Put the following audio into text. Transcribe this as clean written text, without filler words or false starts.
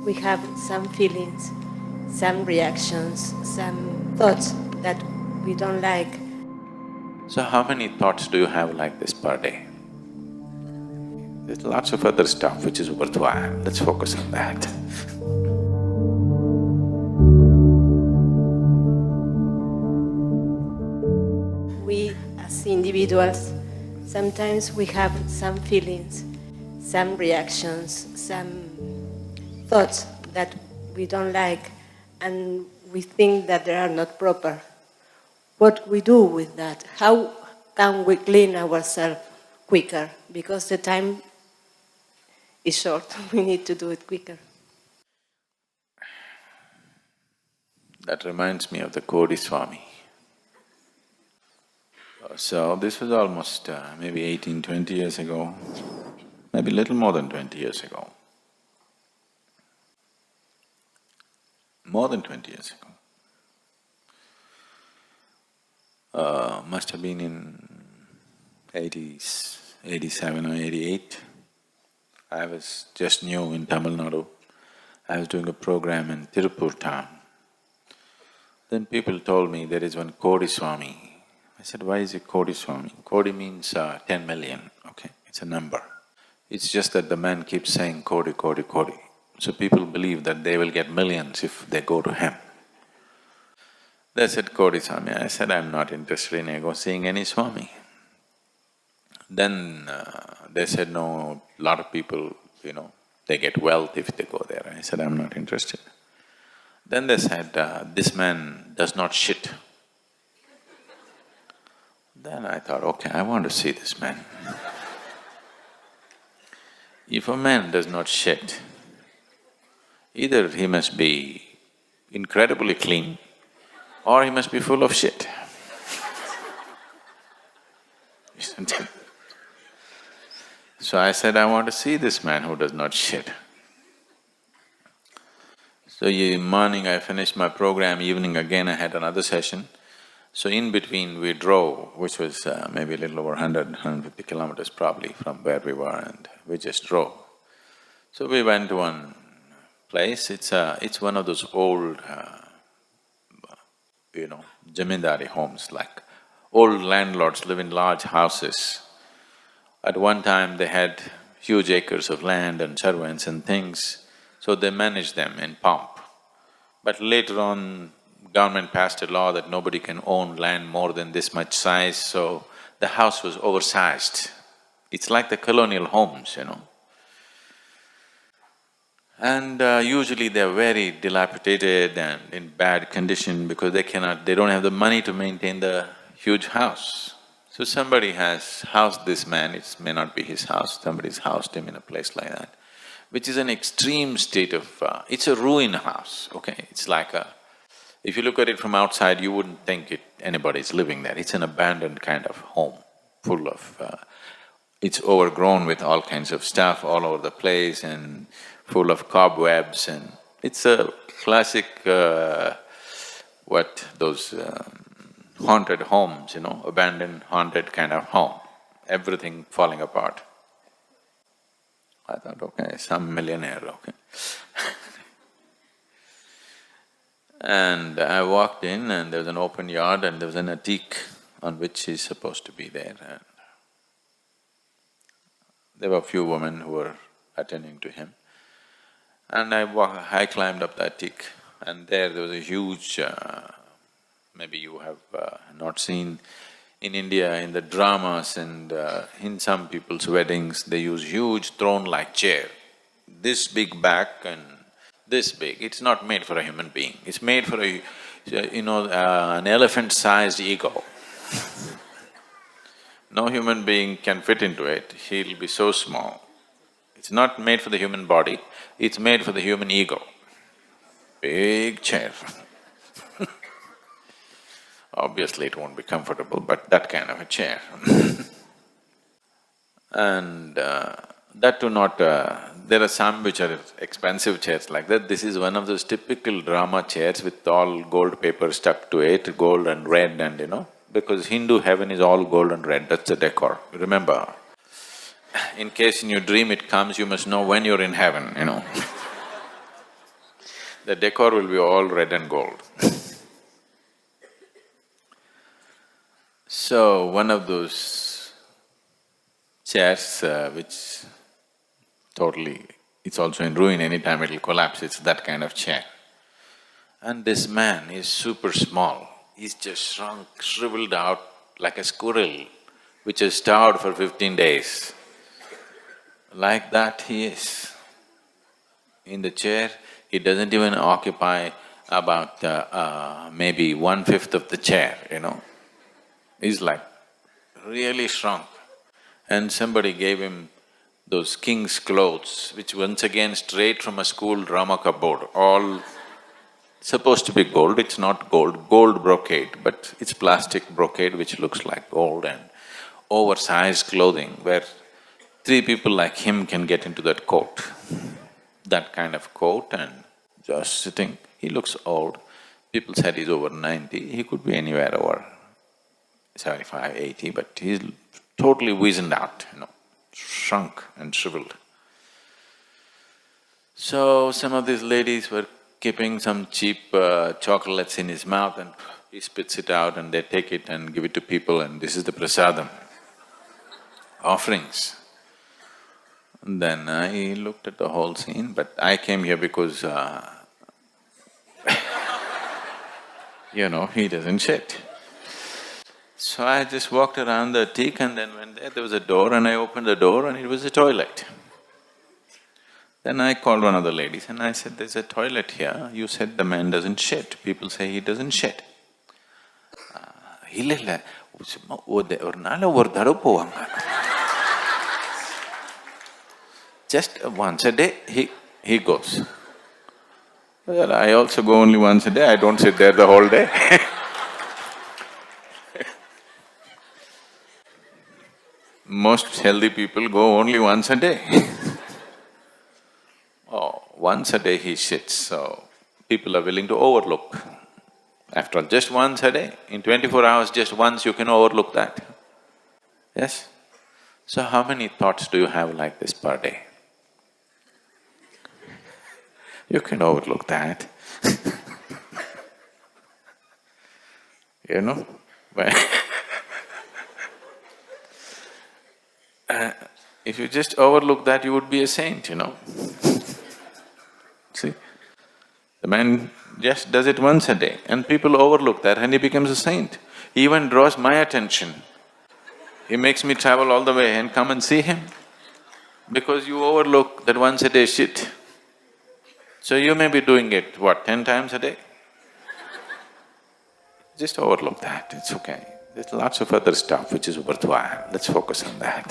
we have some feelings, some reactions, some thoughts that we don't like. So how many thoughts do you have like this per day? There's lots of other stuff which is worthwhile, let's focus on that. We as individuals, sometimes we have some feelings, some reactions, some thoughts that we don't like, and we think that they are not proper. What we do with that? How can we clean ourselves quicker? Because the time is short, we need to do it quicker. That reminds me of the Kodi Swami. So this was almost maybe 18, 20 years ago, maybe little more than 20 years ago. More than 20 years ago. Must have been in 87 or 88. I was just new in Tamil Nadu. I was doing a program in Tirupur town. Then people told me there is one Kodi Swami. I said, why is it Kodi Swami? Kodi means 10 million, okay, it's a number. It's just that the man keeps saying Kodi, Kodi, Kodi. So people believe that they will get millions if they go to him. They said, Kodi Swami. I said, I'm not interested in seeing any Swami. Then they said, no, lot of people, they get wealth if they go there. I said, I'm not interested. Then they said, this man does not shit. Then I thought, okay, I want to see this man. If a man does not shit, either he must be incredibly clean or he must be full of shit. Isn't it? So I said, I want to see this man who does not shit. So in morning I finished my program, evening again I had another session. So in between we drove, which was maybe a little over 150 kilometers probably from where we were, and we just drove. So we went to one place, it's one of those old, zamindari homes, like old landlords live in large houses. At one time they had huge acres of land and servants and things, so they managed them in pomp. But later on, government passed a law that nobody can own land more than this much size, so the house was oversized. It's like the colonial homes, And usually they're very dilapidated and in bad condition because they don't have the money to maintain the huge house. So somebody has housed this man, it may not be his house, somebody's housed him in a place like that, which is an extreme state of… it's a ruin house, okay? It's like if you look at it from outside, you wouldn't think anybody's living there. It's an abandoned kind of home, full of… it's overgrown with all kinds of stuff all over the place and full of cobwebs, and it's a classic, those haunted homes, abandoned, haunted kind of home, everything falling apart. I thought, okay, some millionaire, okay. And I walked in and there was an open yard and there was an attic on which he's supposed to be there, and there were a few women who were attending to him. And I climbed up the attic, and there was a huge… maybe you have not seen, in India, in the dramas and in some people's weddings, they use huge throne-like chair, this big back and this big. It's not made for a human being, it's made for an elephant-sized ego. No human being can fit into it, he'll be so small. It's not made for the human body, it's made for the human ego. Big chair. Obviously it won't be comfortable, but that kind of a chair. And that too not… there are some which are expensive chairs like that. This is one of those typical drama chairs with all gold paper stuck to it, gold and red and because Hindu heaven is all gold and red, that's the decor, remember. In case in your dream it comes, you must know when you're in heaven, The decor will be all red and gold. So, one of those chairs which totally… it's also in ruin, anytime it'll collapse, it's that kind of chair. And this man is super small, he's just shrunk, shriveled out like a squirrel which has starved for 15 days. Like that he is. In the chair, he doesn't even occupy about maybe 1/5 of the chair, He's like really shrunk. And somebody gave him those king's clothes, which once again straight from a school drama cupboard, all supposed to be gold, it's not gold, gold brocade, but it's plastic brocade which looks like gold, and oversized clothing where 3 people like him can get into that coat. That kind of coat, and just sitting, he looks old. People said he's over 90, he could be anywhere over 75, 80, but he's totally wizened out, shrunk and shriveled. So some of these ladies were keeping some cheap chocolates in his mouth, and he spits it out and they take it and give it to people, and this is the prasadam, offerings. And then I looked at the whole scene, but I came here because he doesn't shit. So I just walked around the teak and then went there was a door, and I opened the door and it was a toilet. Then I called one of the ladies and I said, "There's a toilet here, you said the man doesn't shit, people say he doesn't shit." இல்ல சும்மா ஒரு நாள் ஒரு தடவை போவாங்க. Just once a day he goes. Well, I also go only once a day, I don't sit there the whole day. Most healthy people go only once a day. Oh, once a day he shits, so people are willing to overlook. After all, just once a day, in 24 hours, just once you can overlook that. Yes? So how many thoughts do you have like this per day? You can overlook that. But if you just overlook that, you would be a saint, See? The man just does it once a day and people overlook that and he becomes a saint. He even draws my attention. He makes me travel all the way and come and see him because you overlook that once a day shit. So you may be doing it, what, 10 times a day? Just overlook that, it's okay. There's lots of other stuff which is worthwhile, let's focus on that.